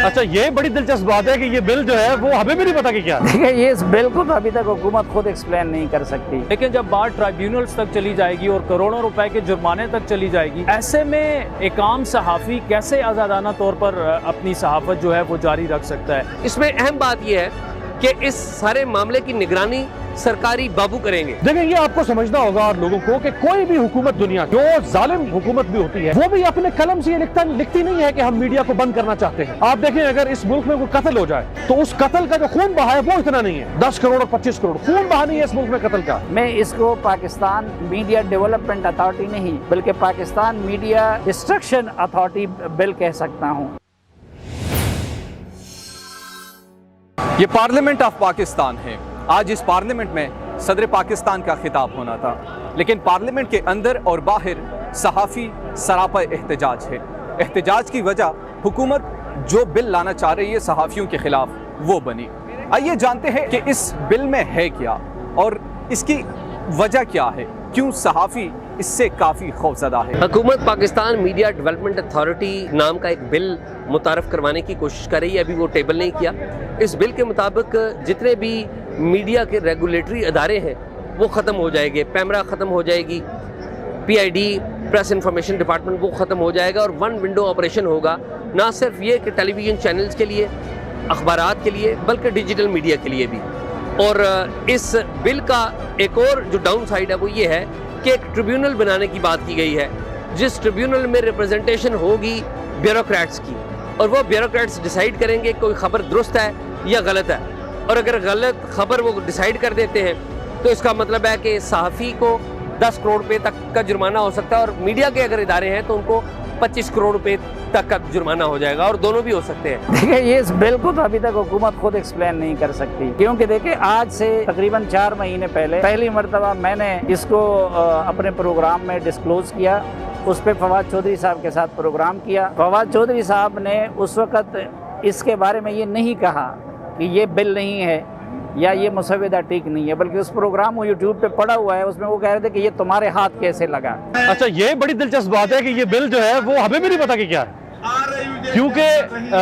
اچھا یہ بڑی دلچسپ بات ہے کہ یہ بل جو ہے وہ ہمیں بھی نہیں پتا کہ کیا ہے۔ دیکھیں یہ اس بل کو تو ابھی تک حکومت خود ایکسپلین نہیں کر سکتی، لیکن جب بات ٹرائیبیونلز تک چلی جائے گی اور کروڑوں روپے کے جرمانے تک چلی جائے گی، ایسے میں ایک عام صحافی کیسے آزادانہ طور پر اپنی صحافت جو ہے وہ جاری رکھ سکتا ہے؟ اس میں اہم بات یہ ہے کہ اس سارے معاملے کی نگرانی سرکاری بابو کریں گے۔ دیکھیں یہ آپ کو سمجھنا ہوگا اور لوگوں کو کہ کوئی بھی حکومت دنیا جو ظالم حکومت بھی ہوتی ہے وہ بھی اپنے قلم سے یہ لکھتی نہیں ہے کہ ہم میڈیا کو بند کرنا چاہتے ہیں۔ آپ دیکھیں اگر اس ملک میں کوئی قتل ہو جائے تو اس قتل کا جو خون بہا ہے وہ اتنا نہیں ہے، 10 کروڑ اور 25 کروڑ خون بہا نہیں ہے اس ملک میں قتل کا۔ میں اس کو پاکستان میڈیا ڈیولپمنٹ اتھارٹی نہیں بلکہ پاکستان میڈیا ڈسٹرکشن اتھارٹی بل کہہ سکتا ہوں۔ یہ پارلیمنٹ آف پاکستان ہے۔ آج اس پارلیمنٹ میں صدر پاکستان کا خطاب ہونا تھا، لیکن پارلیمنٹ کے اندر اور باہر صحافی سراپا احتجاج ہے۔ احتجاج کی وجہ حکومت جو بل لانا چاہ رہی ہے صحافیوں کے خلاف وہ بنی۔ آئیے جانتے ہیں کہ اس بل میں ہے کیا اور اس کی وجہ کیا ہے، کیوں صحافی اس سے کافی خوفزدہ ہے۔ حکومت پاکستان میڈیا ڈیولپمنٹ اتھارٹی نام کا ایک بل متعارف کروانے کی کوشش کر رہی ہے، ابھی وہ ٹیبل نہیں کیا۔ اس بل کے مطابق جتنے بھی میڈیا کے ریگولیٹری ادارے ہیں وہ ختم ہو جائیں گے، پیمرا ختم ہو جائے گی، P I D press information department وہ ختم ہو جائے گا اور ون ونڈو آپریشن ہوگا، نہ صرف یہ کہ ٹیلی ویژن چینلز کے لیے، اخبارات کے لیے، بلکہ ڈیجیٹل میڈیا کے لیے بھی۔ اور اس بل کا ایک اور جو ڈاؤن سائیڈ ہے وہ یہ ہے کہ ایک ٹریبیونل بنانے کی بات کی گئی ہے، جس ٹریبیونل میں ریپرزنٹیشن ہوگی بیوروکریٹس کی، اور وہ بیوروکریٹس ڈیسائیڈ کریں گے کوئی خبر درست ہے یا غلط ہے، اور اگر غلط خبر وہ ڈیسائیڈ کر دیتے ہیں تو اس کا مطلب ہے کہ صحافی کو 10 کروڑ روپے تک کا جرمانہ ہو سکتا ہے، اور میڈیا کے اگر ادارے ہیں تو ان کو 25 کروڑ روپے تک کا جرمانہ ہو جائے گا، اور دونوں بھی ہو سکتے ہیں۔ دیکھیں یہ اس بل کو تو ابھی تک حکومت خود ایکسپلین نہیں کر سکتی، کیونکہ دیکھیں آج سے تقریباً 4 مہینے پہلے پہلی مرتبہ میں نے اس کو اپنے پروگرام میں ڈسکلوز کیا۔ اس پہ فواد چودھری صاحب کے ساتھ پروگرام کیا۔ فواد چودھری صاحب نے اس وقت اس کے بارے میں یہ نہیں کہا کہ یہ بل نہیں ہے یا یہ مسودہ ٹھیک نہیں ہے، بلکہ اس پروگرام کو یوٹیوب پہ پڑا ہوا ہے، اس میں وہ کہہ رہے تھے کہ یہ تمہارے ہاتھ کیسے لگا۔ اچھا یہ بڑی دلچسپ بات ہے کہ یہ بل جو ہے وہ ہمیں بھی نہیں پتا کہ کیا ہے، کیونکہ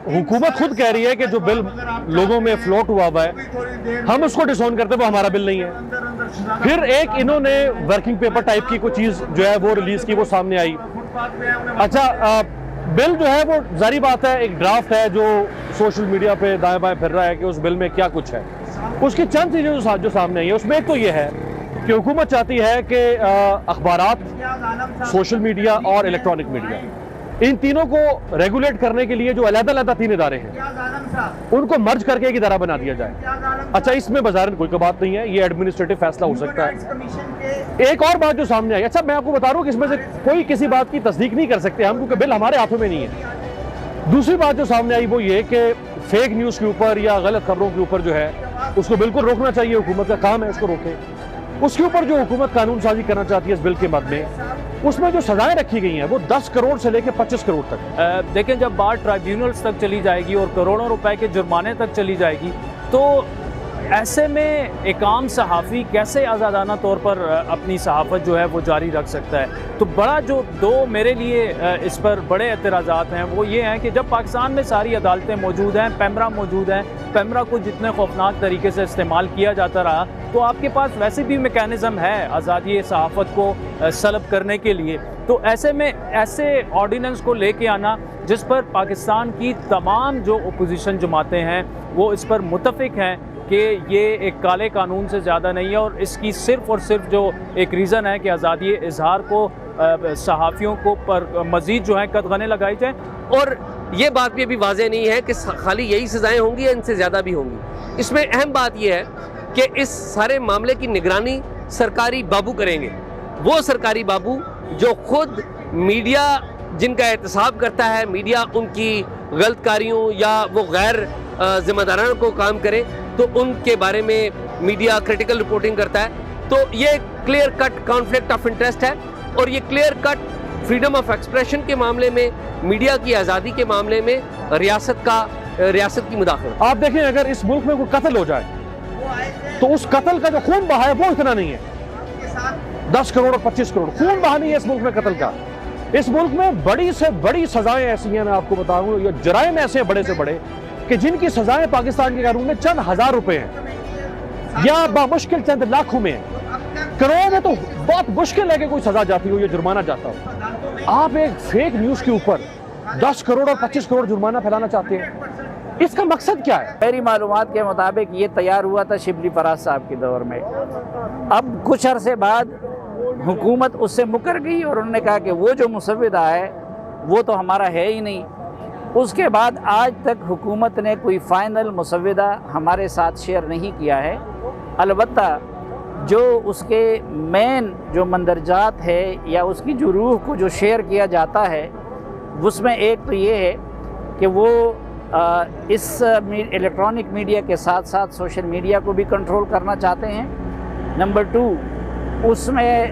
حکومت خود کہہ رہی ہے کہ جو بل لوگوں میں فلوٹ ہوا ہے ہم اس کو ڈسون کرتے وہ ہمارا بل نہیں ہے۔ پھر ایک انہوں نے ورکنگ پیپر ٹائپ کی کوئی چیز جو ہے وہ ریلیز کی، وہ سامنے آئی۔ اچھا بل جو ہے وہ ظاہری بات ہے ایک ڈرافٹ ہے جو سوشل میڈیا پہ دائیں بائیں پھر رہا ہے کہ اس بل میں کیا کچھ ہے۔ اس کی چند چیزیں جو سامنے آئی ہیں اس میں ایک تو یہ ہے کہ حکومت چاہتی ہے کہ اخبارات، سوشل میڈیا اور الیکٹرانک میڈیا، ان تینوں کو ریگولیٹ کرنے کے لیے جو علیحدہ علیحدہ 3 ادارے ہیں ان کو مرج کر کے ایک ادارہ بنا دیا جائے۔ اچھا اس میں بظاہر کوئی بات نہیں ہے، یہ ایڈمنسٹریٹو فیصلہ ہو سکتا ہے۔ ایک اور بات جو سامنے آئی، اچھا میں آپ کو بتا رہا ہوں کہ اس میں سے کوئی کسی بات کی تصدیق نہیں کر سکتے ہم، کیونکہ بل ہمارے ہاتھوں میں نہیں ہے۔ دوسری بات جو سامنے آئی وہ یہ کہ فیک نیوز کے اوپر یا غلط خبروں کے اوپر جو ہے اس کو بالکل روکنا چاہیے، حکومت کا کام ہے اس کو روکے۔ اس کے اوپر جو حکومت قانون سازی کرنا چاہتی ہے اس بل کے مد میں، اس میں جو سزائیں رکھی گئی ہیں وہ 10 کروڑ سے لے کے 25 کروڑ تک۔ دیکھیں جب بات ٹرائیبیونلز تک چلی جائے گی اور کروڑوں روپے کے جرمانے تک چلی جائے گی، تو ایسے میں ایک عام صحافی کیسے آزادانہ طور پر اپنی صحافت جو ہے وہ جاری رکھ سکتا ہے؟ تو بڑا جو میرے لیے اس پر بڑے اعتراضات ہیں وہ یہ ہیں کہ جب پاکستان میں ساری عدالتیں موجود ہیں، پیمرا موجود ہیں، پیمرا کو جتنے خوفناک طریقے سے استعمال کیا جاتا رہا، تو آپ کے پاس ویسے بھی میکینزم ہے آزادی صحافت کو سلب کرنے کے لیے، تو ایسے میں ایسے آرڈیننس کو لے کے آنا جس پر پاکستان کی تمام جو اپوزیشن جماعتیں ہیں وہ اس پر متفق ہیں کہ یہ ایک کالے قانون سے زیادہ نہیں ہے، اور اس کی صرف اور صرف جو ایک ریزن ہے کہ آزادی اظہار کو صحافیوں کو پر مزید جو ہے قدغنیں لگائی جائیں۔ اور یہ بات بھی ابھی واضح نہیں ہے کہ خالی یہی سزائیں ہوں گی یا ان سے زیادہ بھی ہوں گی۔ اس میں اہم بات یہ ہے کہ اس سارے معاملے کی نگرانی سرکاری بابو کریں گے، وہ سرکاری بابو جو خود میڈیا جن کا احتساب کرتا ہے، میڈیا ان کی غلط کاریوں یا وہ غیر ذمہ دارانہ کو کام کرے تو ان کے بارے میں میڈیا کریٹیکل رپورٹنگ کرتا ہے۔ تو یہ clear cut conflict of interest ہے، اور یہ clear cut freedom of expression کے معاملے میں، میڈیا کی آزادی کے معاملے میں ریاست کی مداخلت۔ آپ دیکھیں اگر اس ملک میں کوئی قتل ہو جائے تو اس قتل کا جو خون بہا ہے وہ اتنا نہیں ہے، 10 کروڑ اور 25 کروڑ خون بہا نہیں ہے اس ملک میں قتل کا۔ اس ملک میں بڑی سے بڑی سزائیں ایسی ہیں، میں آپ کو بتاؤں، یہ جرائم ایسے ہیں بڑے سے بڑے کہ جن کی سزائیں پاکستان کے قانون میں چند ہزار روپے ہیں یا بامشکل چند لاکھوں میں ہیں۔ کروڑوں میں تو بہت مشکل ہے کہ کوئی سزا جاتی ہو یا جرمانہ جاتا ہو۔ آپ ایک فیک نیوز کے اوپر 10 کروڑ اور 25 کروڑ جرمانہ پھیلانا چاہتے ہیں، اس کا مقصد کیا ہے؟ میری معلومات کے مطابق یہ تیار ہوا تھا شبلی فراز صاحب کے دور میں۔ اب کچھ عرصے بعد حکومت اس سے مکر گئی اور انہوں نے کہا کہ وہ جو مسودہ ہے وہ تو ہمارا ہے ہی نہیں۔ اس کے بعد آج تک حکومت نے کوئی فائنل مسودہ ہمارے ساتھ شیئر نہیں کیا ہے۔ البتہ جو اس کے مین جو مندرجات ہے یا اس کی جو روح کو جو شیئر کیا جاتا ہے، اس میں ایک تو یہ ہے کہ وہ اس الیکٹرانک میڈیا کے ساتھ ساتھ سوشل میڈیا کو بھی کنٹرول کرنا چاہتے ہیں۔ نمبر 2، اس میں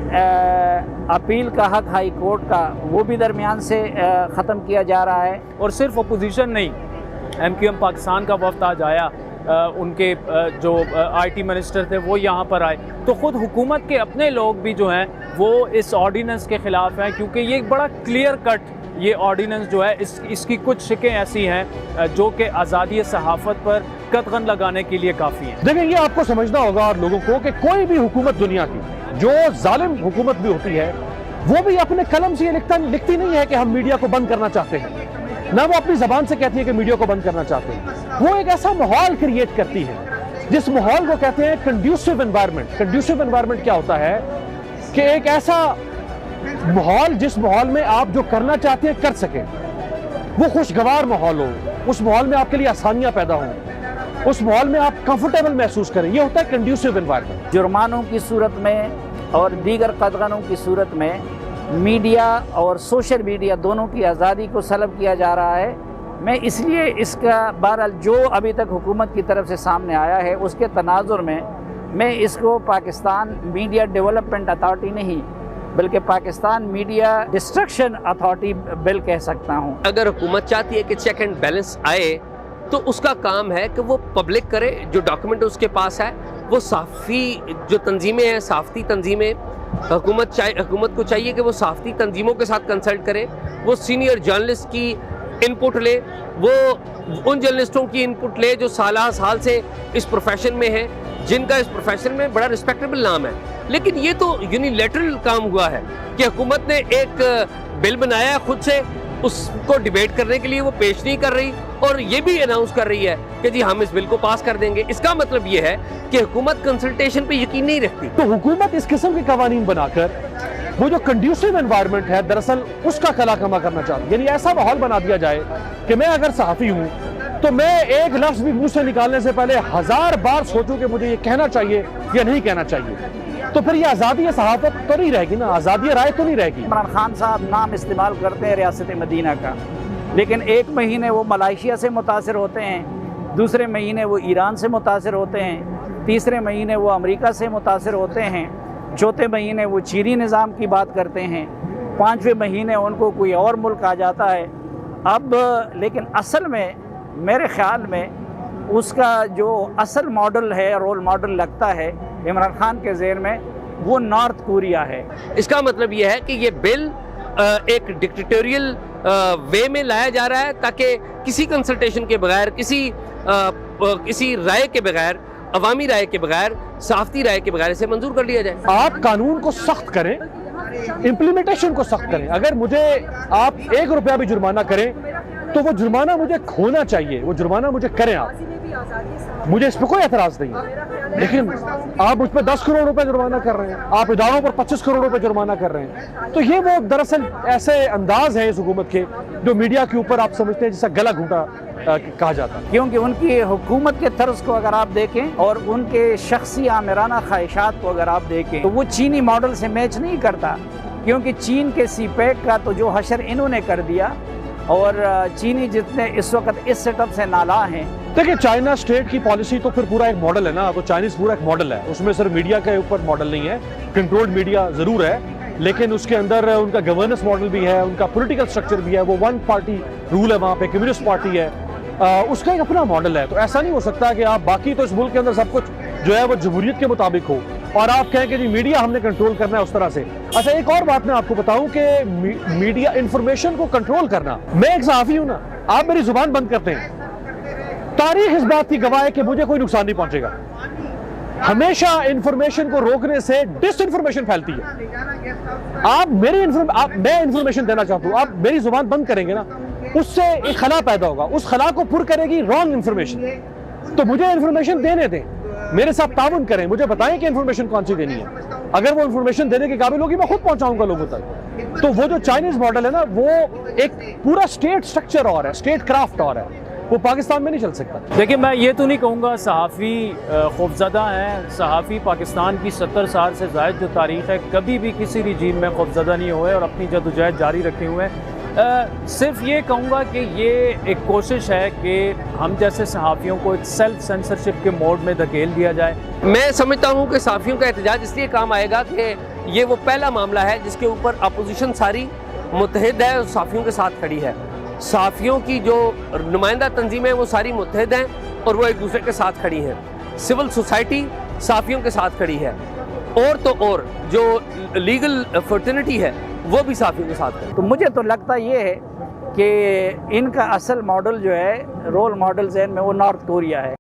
اپیل کا حق ہائی کورٹ کا وہ بھی درمیان سے ختم کیا جا رہا ہے۔ اور صرف اپوزیشن نہیں، MQM پاکستان کا وفد آج آیا، ان کے جو IT منسٹر تھے وہ یہاں پر آئے، تو خود حکومت کے اپنے لوگ بھی جو ہیں وہ اس آرڈیننس کے خلاف ہیں، کیونکہ یہ ایک بڑا کلیئر کٹ یہ آرڈیننس جو ہے اس کی کچھ شکیں ایسی ہیں جو کہ آزادی صحافت پر قدغن لگانے کے لیے کافی ہیں۔ دیکھیں، یہ آپ کو سمجھنا ہوگا اور لوگوں کو کہ کوئی بھی حکومت دنیا کی، جو ظالم حکومت بھی ہوتی ہے، وہ بھی اپنے قلم سے یہ لکھتی نہیں ہے کہ ہم میڈیا کو بند کرنا چاہتے ہیں، نہ وہ اپنی زبان سے کہتی ہے کہ میڈیا کو بند کرنا چاہتے ہیں۔ وہ ایک ایسا ماحول کریٹ کرتی ہے جس ماحول کو کہتے ہیں کنڈیوسیو انوائرمنٹ۔ کنڈیوسیو انوائرمنٹ کیا ہوتا ہے کہ ایک ایسا ماحول جس ماحول میں آپ جو کرنا چاہتے ہیں کر سکیں، وہ خوشگوار ماحول ہو، اس ماحول میں آپ کے لیے آسانیاں پیدا ہوں، اس ماحول میں آپ کمفرٹیبل محسوس کریں، یہ ہوتا ہے کنڈیوسیو انوائرمنٹ۔ جرمانوں کی صورت میں اور دیگر قدغنوں کی صورت میں میڈیا اور سوشل میڈیا دونوں کی آزادی کو سلب کیا جا رہا ہے۔ میں اس لیے اس کا بہرحال جو ابھی تک حکومت کی طرف سے سامنے آیا ہے اس کے تناظر میں اس کو پاکستان میڈیا ڈیولپمنٹ اتھارٹی نہیں بلکہ پاکستان میڈیا ڈسٹرکشن اتھارٹی بل کہہ سکتا ہوں۔ اگر حکومت چاہتی ہے کہ چیک اینڈ بیلنس آئے تو اس کا کام ہے کہ وہ پبلک کرے جو ڈاکیومنٹ اس کے پاس ہے، وہ صحافی جو تنظیمیں ہیں، صحافتی تنظیمیں، حکومت کو چاہیے کہ وہ صحافتی تنظیموں کے ساتھ کنسلٹ کرے، وہ سینئر جرنلسٹ کی انپٹ لے، وہ ان جرنلسٹوں کی انپٹ لے جو سالہ سال سے اس پروفیشن میں ہیں، جن کا اس پروفیشن میں بڑا ریسپیکٹیبل نام ہے۔ لیکن یہ تو یونیلیٹرل کام ہوا ہے کہ حکومت نے ایک بل بنایا ہے خود سے، اس کو ڈیبیٹ کرنے کے لیے وہ پیش نہیں کر رہی اور یہ بھی اناؤنس کر رہی ہے کہ جی ہم اس بل کو پاس کر دیں گے۔ اس کا مطلب یہ ہے کہ حکومت کنسلٹیشن پہ یقین نہیں رکھتی۔ تو حکومت اس قسم کے قوانین بنا کر وہ جو کنڈیوسیو انوائرمنٹ ہے دراصل اس کا خلا کما کرنا چاہتی ہے، یعنی ایسا ماحول بنا دیا جائے کہ میں اگر صحافی ہوں تو میں ایک لفظ بھی منہ سے نکالنے سے پہلے 1000 بار سوچوں کہ مجھے یہ کہنا چاہیے یا نہیں کہنا چاہیے، تو پھر یہ آزادی صحافت تو نہیں رہے گی نا، آزادی رائے تو نہیں رہے گی۔ عمران خان صاحب نام استعمال کرتے ہیں ریاست مدینہ کا، لیکن ایک مہینے وہ ملائیشیا سے متاثر ہوتے ہیں، دوسرے مہینے وہ ایران سے متاثر ہوتے ہیں، تیسرے مہینے وہ امریکہ سے متاثر ہوتے ہیں، چوتھے مہینے وہ چینی نظام کی بات کرتے ہیں، پانچویں مہینے ان کو کوئی اور ملک آ جاتا ہے۔ اب لیکن اصل میں میرے خیال میں اس کا جو اصل ماڈل ہے، رول ماڈل لگتا ہے عمران خان کے ذہن میں، وہ نارتھ کوریا ہے۔ اس کا مطلب یہ ہے کہ یہ بل ایک ڈکٹیٹوریل وے میں لایا جا رہا ہے تاکہ کسی کنسلٹیشن کے بغیر، کسی رائے کے بغیر، عوامی رائے کے بغیر، صحافتی رائے کے بغیر اسے منظور کر لیا جائے۔ آپ قانون کو سخت کریں، امپلیمنٹیشن کو سخت کریں۔ اگر مجھے آپ 1 روپیہ بھی جرمانہ کریں تو وہ جرمانہ مجھے کھونا چاہیے، وہ جرمانہ مجھے کریں آپ، مجھے اس پہ کوئی اعتراض نہیں ہے، لیکن آپ مجھ پہ 10 کروڑ روپے جرمانہ کر رہے ہیں، آپ اداروں پر 25 کروڑ روپے جرمانہ کر رہے ہیں، تو یہ وہ دراصل ایسے انداز ہیں اس حکومت کے جو میڈیا کے اوپر آپ سمجھتے ہیں جسے گلا گھونٹا کہا جاتا ہے۔ کیونکہ ان کی حکومت کے طرز کو اگر آپ دیکھیں اور ان کے شخصی آمرانہ خواہشات کو اگر آپ دیکھیں تو وہ چینی ماڈل سے میچ نہیں کرتا، کیونکہ چین کے سی پیک کا تو جو حشر انہوں نے کر دیا، اور چینی جتنے اس وقت اس سیٹ اپ سے نالا ہیں۔ دیکھیں، چائنا اسٹیٹ کی پالیسی تو پھر پورا ایک ماڈل ہے نا، تو چائنیز پورا ایک ماڈل ہے، اس میں صرف میڈیا کے اوپر ماڈل نہیں ہے، کنٹرولڈ میڈیا ضرور ہے، لیکن اس کے اندر ان کا گورننس ماڈل بھی ہے، ان کا پولیٹیکل سٹرکچر بھی ہے، وہ 1 پارٹی رول ہے، وہاں پہ کمیونسٹ پارٹی ہے، اس کا ایک اپنا ماڈل ہے۔ تو ایسا نہیں ہو سکتا کہ آپ باقی تو اس ملک کے اندر سب کچھ جو ہے وہ جمہوریت کے مطابق ہو، اور آپ کہیں کہ جی میڈیا ہم نے کنٹرول کرنا ہے اس طرح سے. اچھا ایک اور بات میں آپ کو بتاؤں کہ میڈیا انفارمیشن کو کنٹرول کرنا, میں ایک صحافی ہوں نا, آپ میری زبان بند کرتے ہیں, تاریخ اس بات کی گواہ ہے کہ مجھے کوئی نقصان نہیں پہنچے گا. ہمیشہ انفارمیشن کو روکنے سے ڈس انفارمیشن پھیلتی ہے. میں انفارمیشن دینا چاہتا ہوں, آپ میری زبان بند کریں گے نا, اس سے ایک خلا پیدا ہوگا, اس خلا کو پر کرے گی رانگ انفارمیشن. تو مجھے انفارمیشن دینے دیں, میرے ساتھ تعاون کریں, مجھے بتائیں کہ انفارمیشن کون سی دینی ہے. اگر وہ انفارمیشن دینے کے قابل ہوگی میں خود پہنچاؤں گا لوگوں تک. تو وہ جو چائنیز ماڈل ہے نا, وہ ایک پورا اسٹیٹ سٹرکچر اور ہے, اسٹیٹ کرافٹ اور ہے, وہ پاکستان میں نہیں چل سکتا. دیکھیں میں یہ تو نہیں کہوں گا صحافی خوفزدہ ہیں. صحافی پاکستان کی 70 سال سے زائد جو تاریخ ہے کبھی بھی کسی رجیم میں خوفزدہ نہیں ہوئے اور اپنی جدوجہد جاری رکھے ہوئے ہیں. صرف یہ کہوں گا کہ یہ ایک کوشش ہے کہ ہم جیسے صحافیوں کو ایک سیلف سینسرشپ کے موڈ میں دھکیل دیا جائے. میں سمجھتا ہوں کہ صحافیوں کا احتجاج اس لیے کام آئے گا کہ یہ وہ پہلا معاملہ ہے جس کے اوپر اپوزیشن ساری متحد ہے اور صحافیوں کے ساتھ کھڑی ہے. صحافیوں کی جو نمائندہ تنظیمیں وہ ساری متحد ہیں اور وہ ایک دوسرے کے ساتھ کھڑی ہیں. سول سوسائٹی صحافیوں کے ساتھ کھڑی ہے, اور تو اور جو لیگل فرٹرنٹی ہے وہ بھی صحافیوں کے ساتھ کھڑی. تو مجھے تو لگتا یہ ہے کہ ان کا اصل ماڈل جو ہے, رول ماڈل ذہن میں, وہ نارتھ کوریا ہے.